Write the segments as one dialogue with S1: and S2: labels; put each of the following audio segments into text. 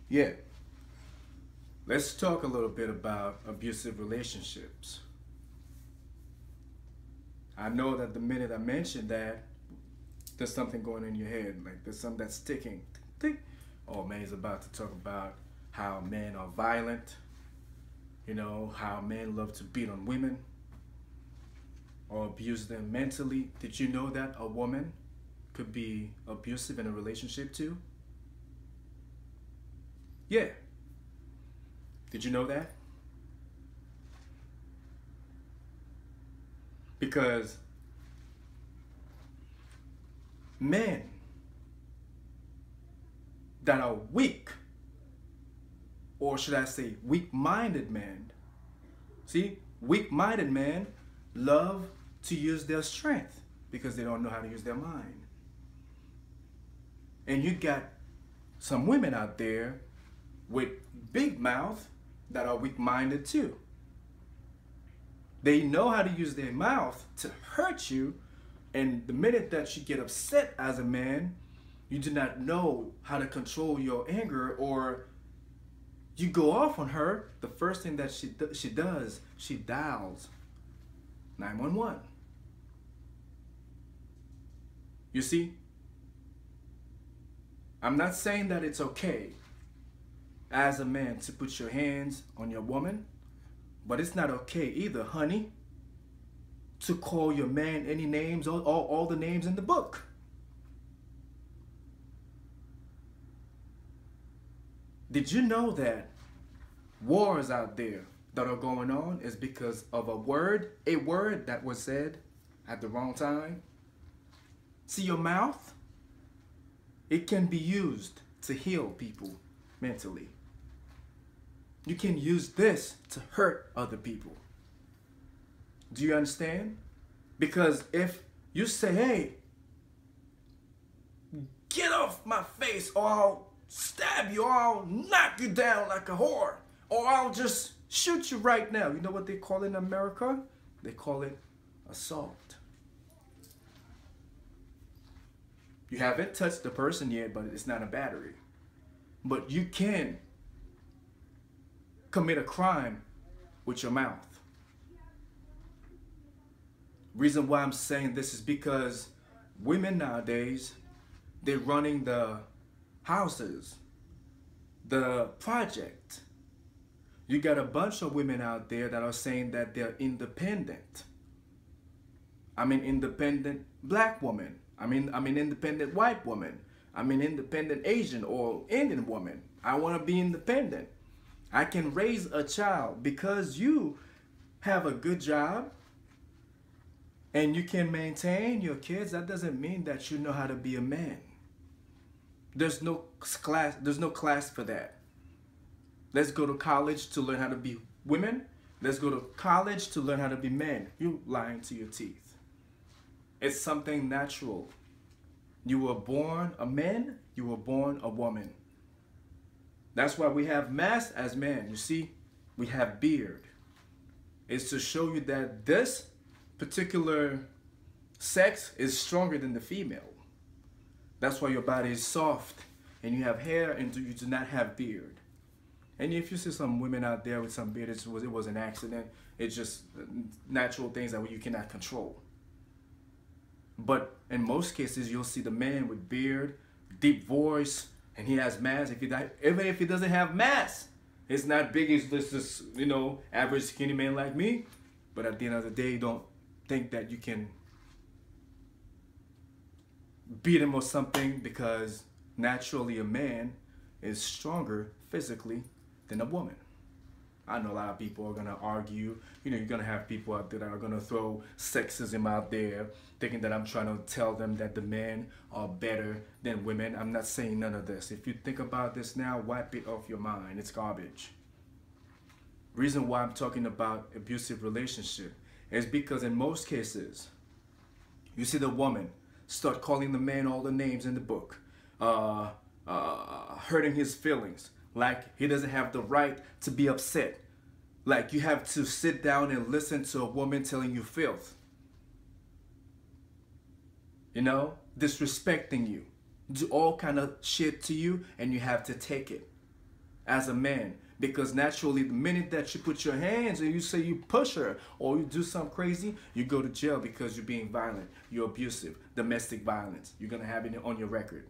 S1: Yeah, let's talk a little bit about abusive relationships. I know that the minute I mention that, there's something going in your head, like there's something that's sticking. Tick. Oh man, he's about to talk about how men are violent, how men love to beat on women or abuse them mentally. Did you know that a woman could be abusive in a relationship too? Yeah. Did you know that? Because men that are weak, or should I say weak-minded men, see, weak-minded men love to use their strength because they don't know how to use their mind. And you got some women out there with big mouth that are weak-minded too. They know how to use their mouth to hurt you, and the minute that you get upset as a man, you do not know how to control your anger, or you go off on her. The first thing that she does, she dials 911. You see, I'm not saying that it's okay as a man to put your hands on your woman, but it's not okay either, honey, to call your man any names, all the names in the book. Did you know that wars out there that are going on is because of a word that was said at the wrong time? See, your mouth, it can be used to heal people mentally. You can use this to hurt other people. Do you understand? Because if you say, hey, get off my face, or I'll stab you, or I'll knock you down like a whore, or I'll just shoot you right now. You know what they call it in America? They call it assault. You haven't touched the person yet, but it's not a battery. But you can commit a crime with your mouth. Reason why I'm saying this is because women nowadays, they're running the houses, the project. You got a bunch of women out there that are saying that they're independent. I'm an independent black woman. I'm an independent white woman. I'm an independent Asian or Indian woman. I want to be independent. I can raise a child. Because you have a good job and you can maintain your kids, that doesn't mean that you know how to be a man. There's no class for that. Let's go to college to learn how to be women. Let's go to college to learn how to be men. You lying to your teeth. It's something natural. You were born a man, you were born a woman. That's why we have masks as men. You see, we have beard. It's to show you that this particular sex is stronger than the female. That's why your body is soft and you have hair and you do not have beard. And if you see some women out there with some beard, it was an accident. It's just natural things that you cannot control. But in most cases, you'll see the man with beard, deep voice, and he has mass. Even if he doesn't have mass, it's not big. It's just average skinny man like me. But at the end of the day, don't think that you can beat him or something, because naturally a man is stronger physically than a woman. I know a lot of people are going to argue. You're going to have people out there that are going to throw sexism out there, thinking that I'm trying to tell them that the men are better than women. I'm not saying none of this. If you think about this now, wipe it off your mind. It's garbage. Reason why I'm talking about abusive relationship is because in most cases, you see the woman start calling the man all the names in the book, hurting his feelings. Like he doesn't have the right to be upset. Like you have to sit down and listen to a woman telling you filth. Disrespecting you. Do all kind of shit to you, and you have to take it. as a man. Because naturally, the minute that you put your hands and you say you push her or you do something crazy, you go to jail because you're being violent, you're abusive, domestic violence. You're gonna have it on your record.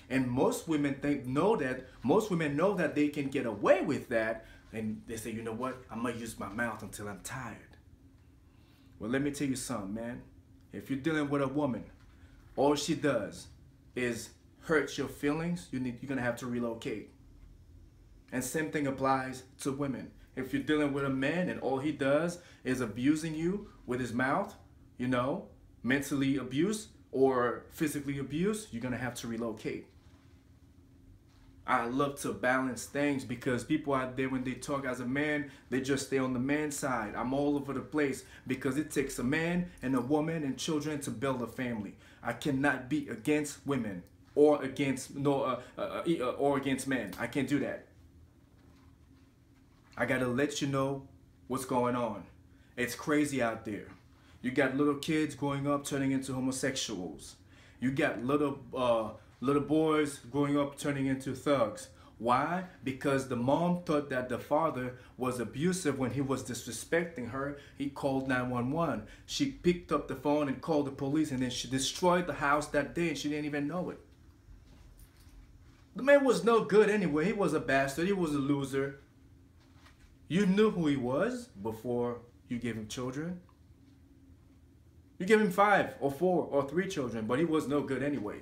S1: And most women know that they can get away with that, and they say, you know what, I'm gonna use my mouth until I'm tired. Well, let me tell you something, man. If you're dealing with a woman, all she does is hurt your feelings, you're gonna have to relocate. And same thing applies to women. If you're dealing with a man and all he does is abusing you with his mouth, you know, mentally abuse or physically abuse, you're gonna have to relocate. I love to balance things because people out there, when they talk as a man, they just stay on the man's side. I'm all over the place because it takes a man and a woman and children to build a family. I cannot be against women or against or against men. I can't do that. I gotta let you know what's going on. It's crazy out there. You got little kids growing up turning into homosexuals. You got little boys growing up turning into thugs. Why? Because the mom thought that the father was abusive when he was disrespecting her. He called 911. She picked up the phone and called the police, and then she destroyed the house that day and she didn't even know it. The man was no good anyway. He was a bastard. He was a loser. You knew who he was before you gave him children. You gave him 5 or 4 or 3 children, but he was no good anyway.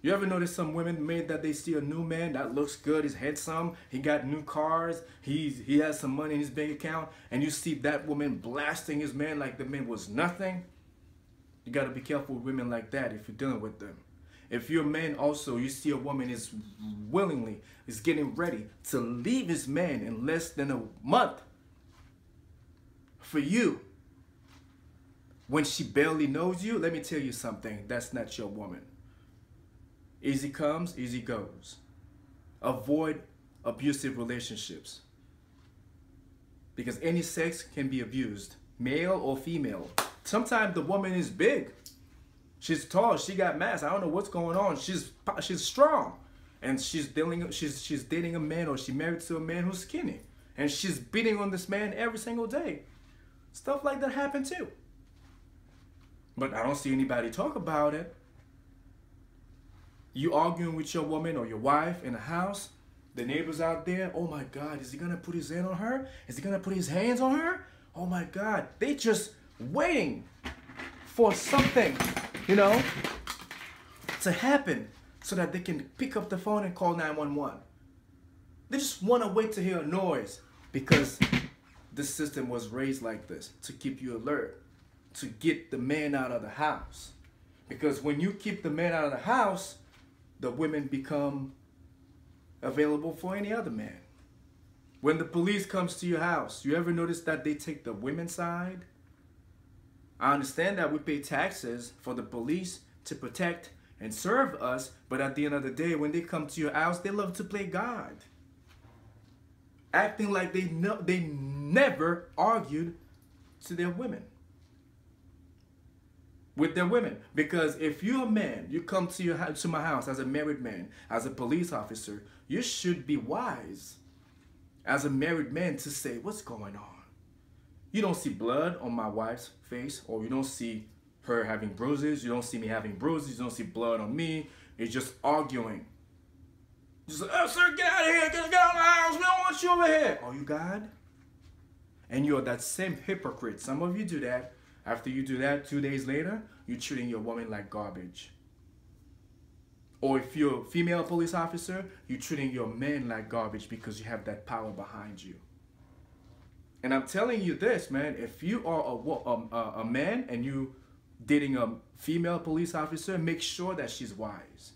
S1: You ever notice some women made that they see a new man that looks good, he's handsome, he got new cars, he has some money in his bank account, and you see that woman blasting his man like the man was nothing? You got to be careful with women like that if you're dealing with them. If you're a man also, you see a woman is getting ready to leave his man in less than a month for you, when she barely knows you, let me tell you something, that's not your woman. Easy comes, easy goes. Avoid abusive relationships. Because any sex can be abused, male or female. Sometimes the woman is big. She's tall, she got mass. I don't know what's going on. She's strong. And she's dating a man, or she's married to a man who's skinny. And she's beating on this man every single day. Stuff like that happen too. But I don't see anybody talk about it. You arguing with your woman or your wife in the house, the neighbors out there, oh my God, is he gonna put his hand on her? Is he gonna put his hands on her? Oh my God, they just waiting for something, you know, to happen so that they can pick up the phone and call 911. They just wanna wait to hear a noise because the system was raised like this, to keep you alert, to get the man out of the house. Because when you keep the man out of the house, the women become available for any other man. When the police comes to your house, you ever notice that they take the women's side? I understand that we pay taxes for the police to protect and serve us, but at the end of the day, when they come to your house, they love to play God. Acting like they never argued to their women. With their women. Because if you're a man, you come to my house as a married man, as a police officer, you should be wise as a married man to say, what's going on? You don't see blood on my wife's face, or you don't see her having bruises, you don't see me having bruises, you don't see blood on me. It's just arguing. Just like, oh sir, get out of here, get out of the house, we don't want you over here. Are you God? And you're that same hypocrite. Some of you do that. After you do that, 2 days later, you're treating your woman like garbage. Or if you're a female police officer, you're treating your man like garbage because you have that power behind you. And I'm telling you this, man, if you are a man and you dating a female police officer, make sure that she's wise.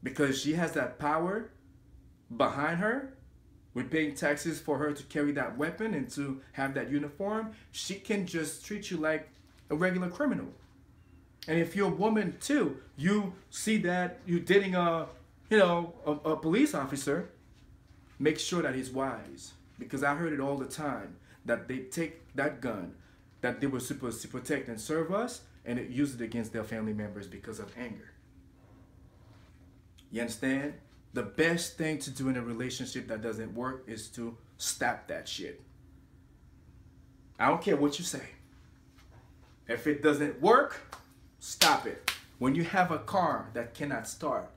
S1: Because she has that power behind her. We're paying taxes for her to carry that weapon and to have that uniform. She can just treat you like a regular criminal. And if you're a woman too, you see that you're dating a police officer, make sure that he's wise. Because I heard it all the time, that they take that gun that they were supposed to protect and serve us, and it use it against their family members because of anger. You understand? The best thing to do in a relationship that doesn't work is to stop that shit. I don't care what you say. If it doesn't work, stop it. When you have a car that cannot start,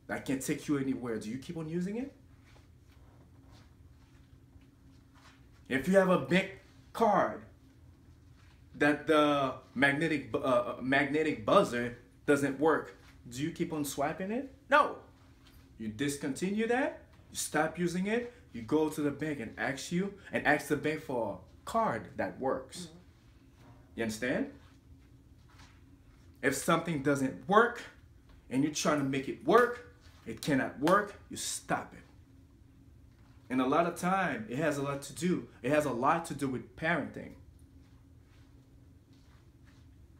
S1: that can't take you anywhere, do you keep on using it? If you have a big card that the magnetic buzzer doesn't work, do you keep on swiping it? No. You discontinue that, you stop using it, you go to the bank and ask the bank for a card that works. You understand? If something doesn't work and you're trying to make it work, it cannot work, you stop it. And a lot of time, it has a lot to do with parenting.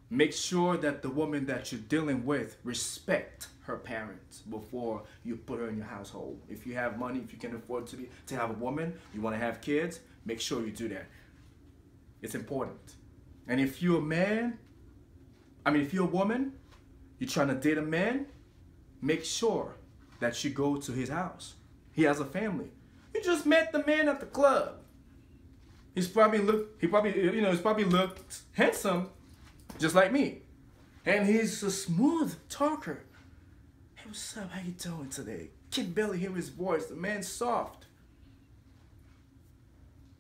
S1: Make sure that the woman that you're dealing with respect her parents before you put her in your household. If you have money, if you can afford to have a woman, you want to have kids, make sure you do that. It's important. And if you're if you're a woman, you're trying to date a man, make sure that you go to his house. He has a family. You just met the man at the club. He probably looked handsome, just like me. And he's a smooth talker. Hey, what's up? How you doing today? Can barely hear his voice. The man's soft.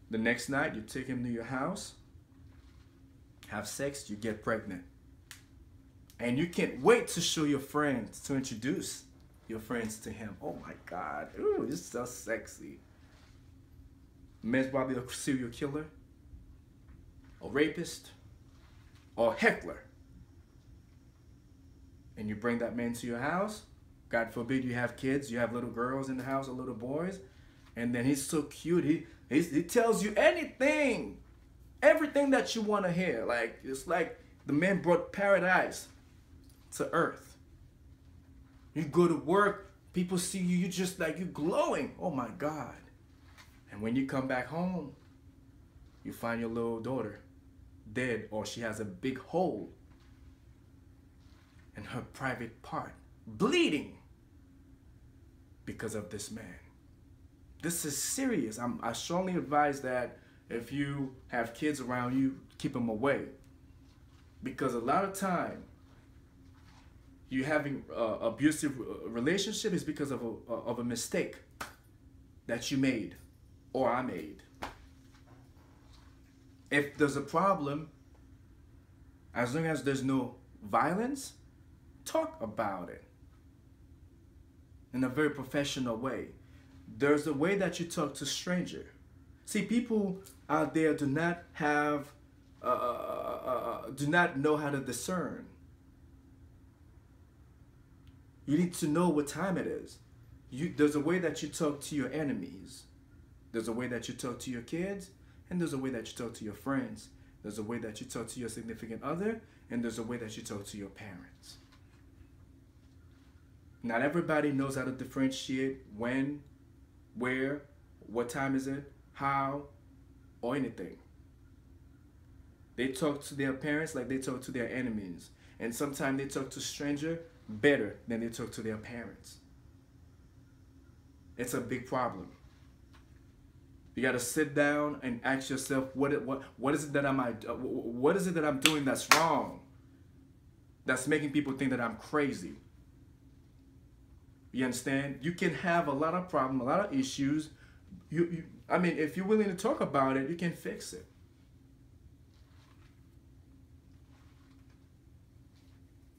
S1: The next night, you take him to your house, have sex, you get pregnant. And you can't wait to show your friends, to introduce your friends to him. Oh my God, ooh, this is so sexy. Man's probably a serial killer, a rapist, or a heckler. And you bring that man to your house. God forbid you have kids, you have little girls in the house or little boys. And then he's so cute, he tells you anything, everything that you want to hear. Like, it's like the man brought paradise to earth. You go to work, people see you, you just like, you glowing. Oh my God. And when you come back home, you find your little daughter dead, or she has a big hole in her private part, bleeding because of this man. This is serious. I strongly advise that if you have kids around you, keep them away. Because a lot of time, you having abusive relationship is because of a mistake that you made or I made. If there's a problem, as long as there's no violence, talk about it in a very professional way. There's a way that you talk to stranger. See, people out there do not have, do not know how to discern. You need to know what time it is. There's a way that you talk to your enemies. There's a way that you talk to your kids, and there's a way that you talk to your friends. There's a way that you talk to your significant other, and there's a way that you talk to your parents. Not everybody knows how to differentiate when, where, what time is it, how, or anything. They talk to their parents like they talk to their enemies. And sometimes they talk to stranger better than they talk to their parents. It's a big problem. You got to sit down and ask yourself, what is it that I'm doing that's wrong? That's making people think that I'm crazy. You understand? You can have a lot of problems, a lot of issues. If you're willing to talk about it, you can fix it.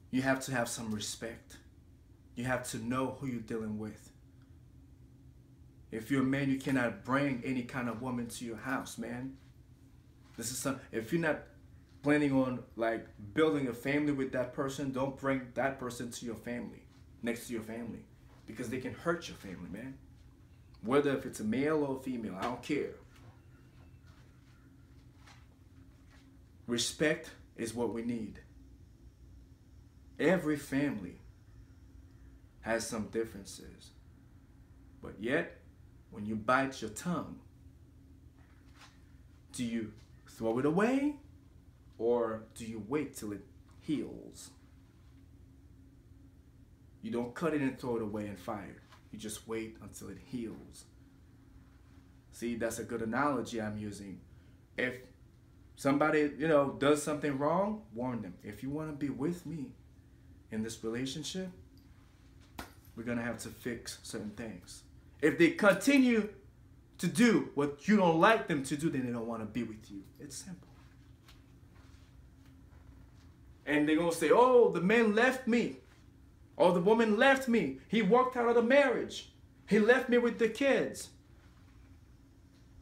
S1: You have to have some respect. You have to know who you're dealing with. If you're a man, you cannot bring any kind of woman to your house, man. If you're not planning on like building a family with that person, don't bring that person to your family, next to your family, because they can hurt your family, man. Whether if it's a male or a female, I don't care. Respect is what we need. Every family has some differences, but yet, when you bite your tongue, do you throw it away or do you wait till it heals? You don't cut it and throw it away and fire. You just wait until it heals. See, that's a good analogy I'm using. If somebody, does something wrong, warn them. If you want to be with me in this relationship, we're going to have to fix certain things. If they continue to do what you don't like them to do, then they don't want to be with you. It's simple. And they're going to say, oh, the man left me. Or the woman left me. He walked out of the marriage. He left me with the kids.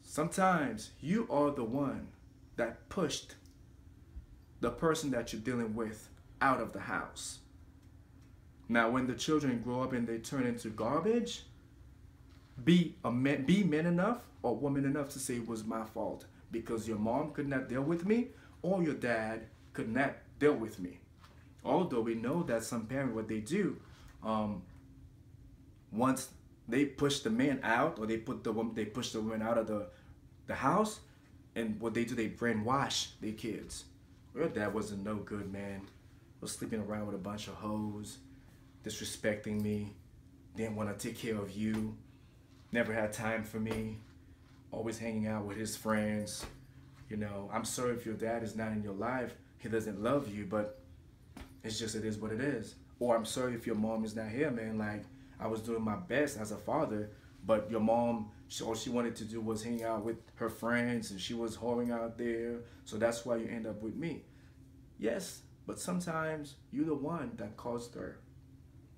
S1: Sometimes you are the one that pushed the person that you're dealing with out of the house. Now, when the children grow up and they turn into garbage, be men enough or woman enough to say it was my fault because your mom could not deal with me or your dad could not deal with me. Although we know that some parents, what they do, once they push the man out or they push the woman out of the house, and what they do, they brainwash their kids. Your dad wasn't no good, man. Was sleeping around with a bunch of hoes, disrespecting me, didn't want to take care of you, never had time for me, always hanging out with his friends. I'm sorry if your dad is not in your life. He doesn't love you, but it's just, it is what it is. Or I'm sorry if your mom is not here, man. Like, I was doing my best as a father, but your mom, all she wanted to do was hang out with her friends and she was whoring out there. So that's why you end up with me. Yes, but sometimes you're the one that caused her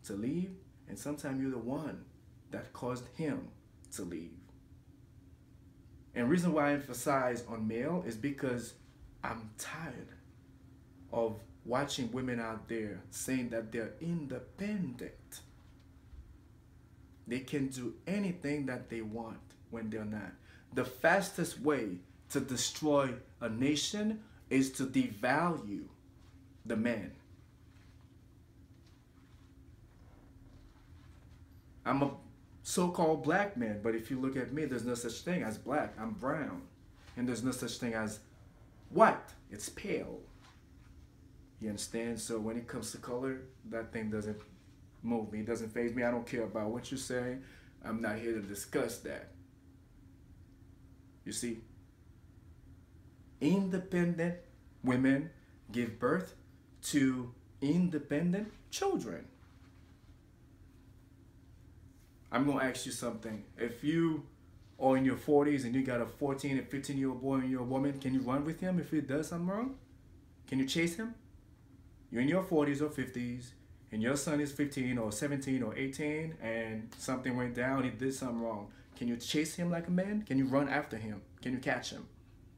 S1: to leave, and sometimes you're the one that caused him to leave. And reason why I emphasize on male is because I'm tired of watching women out there saying that they're independent. They can do anything that they want when they're not. The fastest way to destroy a nation is to devalue the man. I'm a so-called black man, but if you look at me, there's no such thing as black. I'm brown. And there's no such thing as white. It's pale. You understand? So when it comes to color, that thing doesn't move me. It doesn't faze me. I don't care about what you're saying. I'm not here to discuss that. You see, independent women give birth to independent children. I'm going to ask you something. If you are in your 40s and you got a 14 and 15-year-old boy and you're a woman, can you run with him if he does something wrong? Can you chase him? You're in your 40s or 50s and your son is 15 or 17 or 18 and something went down, he did something wrong. Can you chase him like a man? Can you run after him? Can you catch him?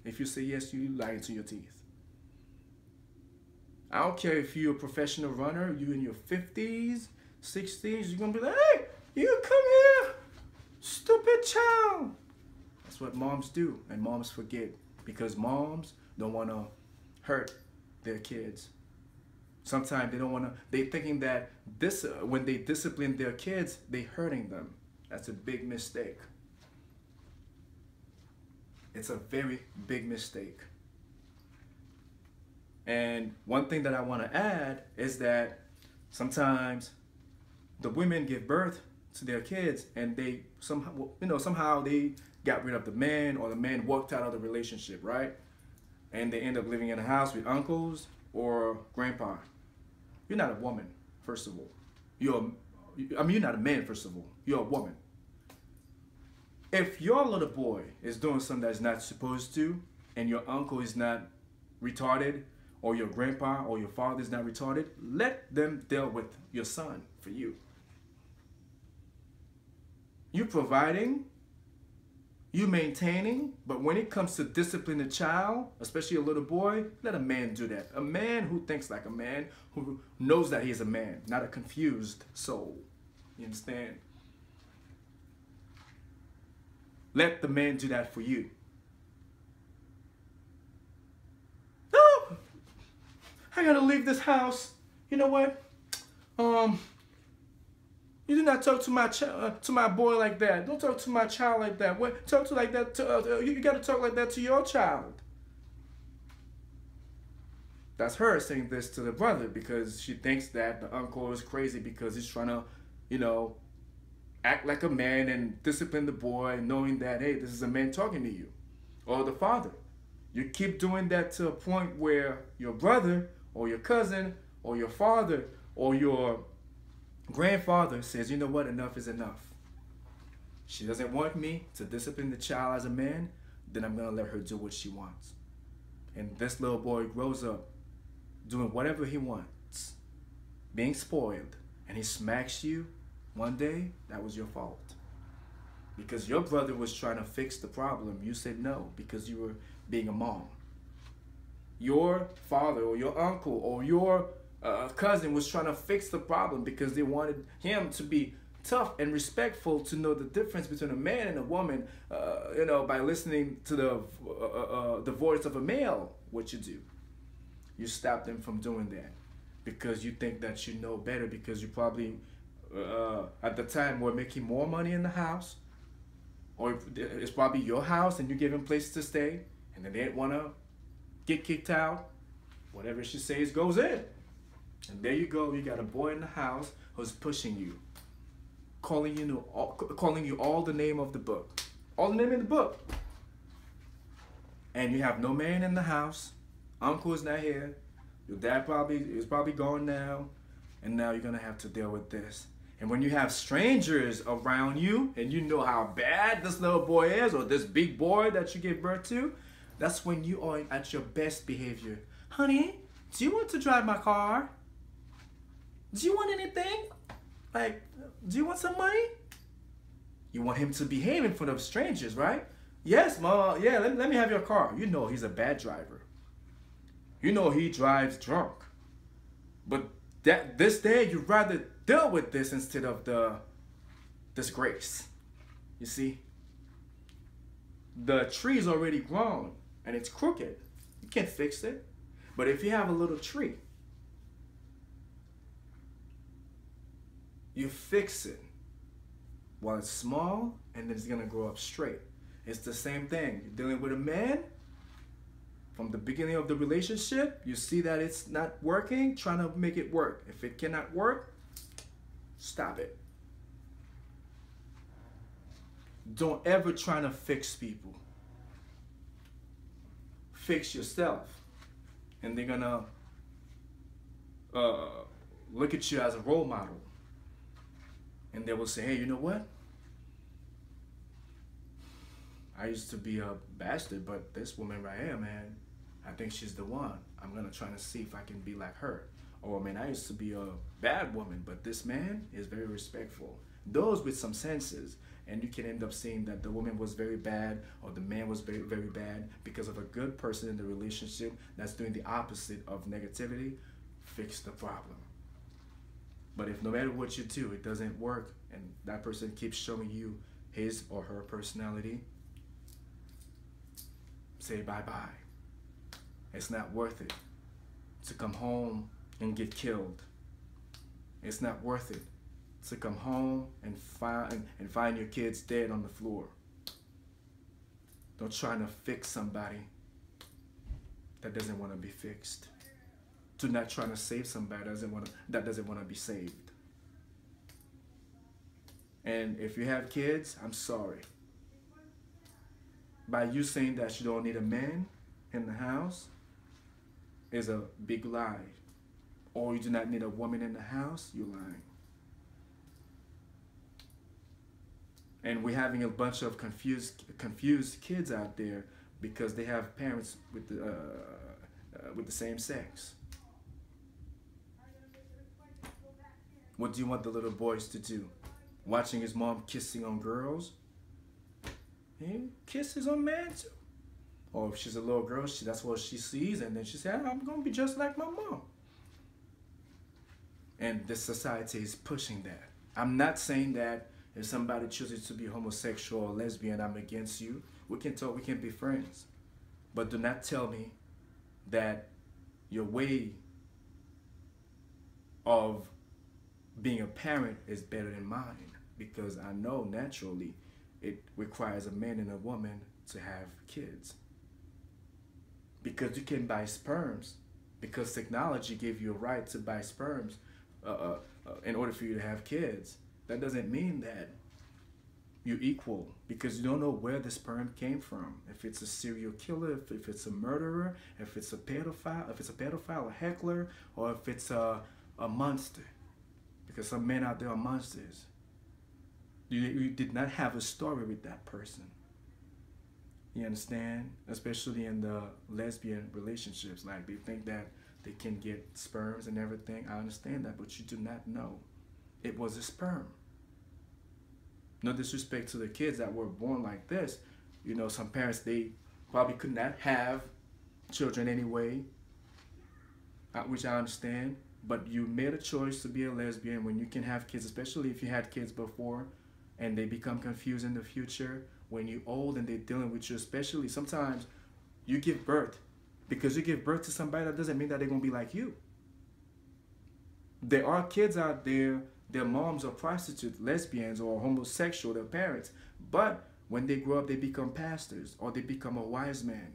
S1: If you say yes, you lie to your teeth. I don't care if you're a professional runner, you in your 50s, 60s, you're going to be like, hey, you come here, stupid child. That's what moms do, and moms forget because moms don't want to hurt their kids. Sometimes they don't want to, they thinking that this when they discipline their kids, they hurting them. That's a big mistake. It's a very big mistake. And one thing that I want to add is that sometimes the women give birth to their kids and they somehow they got rid of the man, or the man walked out of the relationship, right? And they end up living in a house with uncles or grandpa. You're not a woman, first of all. You're not a man, first of all. You're a woman. If your little boy is doing something that's not supposed to, and your uncle is not retarded, or your grandpa or your father is not retarded, let them deal with your son for you. You providing, you maintaining, but when it comes to discipline a child, especially a little boy, let a man do that. A man who thinks like a man, who knows that he's a man, not a confused soul. You understand? Let the man do that for you. No! I gotta leave this house. You know what? You do not talk to my boy like that. Don't talk to my child like that. What? Talk to like that. You got to talk like that to your child. That's her saying this to the brother because she thinks that the uncle is crazy because he's trying to, act like a man and discipline the boy, knowing that, hey, this is a man talking to you, or the father. You keep doing that to a point where your brother or your cousin or your father or your grandfather says, you know what, enough is enough. She doesn't want me to discipline the child as a man, then I'm going to let her do what she wants. And this little boy grows up doing whatever he wants, being spoiled, and he smacks you one day. That was your fault. Because your brother was trying to fix the problem. You said no because you were being a mom. Your father or your uncle or your cousin was trying to fix the problem because they wanted him to be tough and respectful, to know the difference between a man and a woman, by listening to the voice of a male. What you do, you stop them from doing that because you think that you know better, because you probably at the time were making more money in the house, or it's probably your house and you give them places to stay, and then they didn't want to get kicked out. Whatever she says goes in. And there you go, you got a boy in the house who's pushing you, calling you all the name of the book, all the name in the book. And you have no man in the house, uncle is not here, your dad is probably gone now, and now you're gonna have to deal with this. And when you have strangers around you and you know how bad this little boy is, or this big boy that you gave birth to, that's when you are at your best behavior. Honey, do you want to drive my car? Do you want anything? Like, do you want some money? You want him to behave in front of strangers, right? Yes, Mom. Yeah, let me have your car. You know he's a bad driver. You know he drives drunk. But this day, you'd rather deal with this instead of the disgrace. You see? The tree's already grown and it's crooked. You can't fix it. But if you have a little tree, you fix it while it's small, and then it's gonna grow up straight. It's the same thing. You're dealing with a man. From the beginning of the relationship, you see that it's not working, trying to make it work. If it cannot work, stop it. Don't ever try to fix people. Fix yourself. And they're gonna look at you as a role model. And they will say, hey, you know what? I used to be a bastard, but this woman right here, man, I think she's the one. I'm gonna try to see if I can be like her. Or, man, I used to be a bad woman, but this man is very respectful. Those with some senses. And you can end up seeing that the woman was very bad or the man was very, very bad because of a good person in the relationship that's doing the opposite of negativity. Fix the problem. But if no matter what you do, it doesn't work, and that person keeps showing you his or her personality, say bye-bye. It's not worth it to come home and get killed. It's not worth it to come home and find your kids dead on the floor. Don't try to fix somebody that doesn't want to be fixed. Do not try to save somebody that doesn't want to be saved. And if you have kids, I'm sorry. By you saying that you don't need a man in the house is a big lie. Or you do not need a woman in the house, you're lying. And we're having a bunch of confused kids out there because they have parents with the same sex. What do you want the little boys to do? Watching his mom kissing on girls? He kisses on men too. Or if she's a little girl, that's what she sees, and then she says, I'm going to be just like my mom. And this society is pushing that. I'm not saying that if somebody chooses to be homosexual or lesbian, I'm against you. We can talk, we can be friends. But do not tell me that your way of being a parent is better than mine, because I know naturally it requires a man and a woman to have kids. Because you can buy sperms, because technology gave you a right to buy sperms in order for you to have kids. That doesn't mean that you're equal because you don't know where the sperm came from. If it's a serial killer, if it's a murderer, if it's a pedophile, a heckler, or if it's a monster. Because some men out there are monsters. You did not have a story with that person. You understand? Especially in the lesbian relationships. Like they think that they can get sperms and everything. I understand that, but you do not know. It was a sperm. No disrespect to the kids that were born like this. You know, some parents, they probably could not have children anyway, which I understand. But you made a choice to be a lesbian when you can have kids, especially if you had kids before and they become confused in the future. When you're old and they're dealing with you, especially sometimes you give birth. Because you give birth to somebody, that doesn't mean that they're going to be like you. There are kids out there, their moms are prostitutes, lesbians, or homosexual, their parents. But when they grow up, they become pastors or they become a wise man.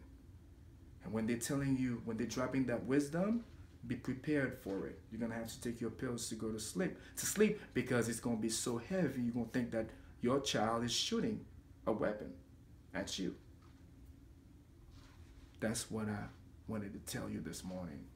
S1: And when they're telling you, when they're dropping that wisdom, be prepared for it. You're going to have to take your pills to go to sleep because it's going to be so heavy, you're going to think that your child is shooting a weapon at you. That's what I wanted to tell you this morning.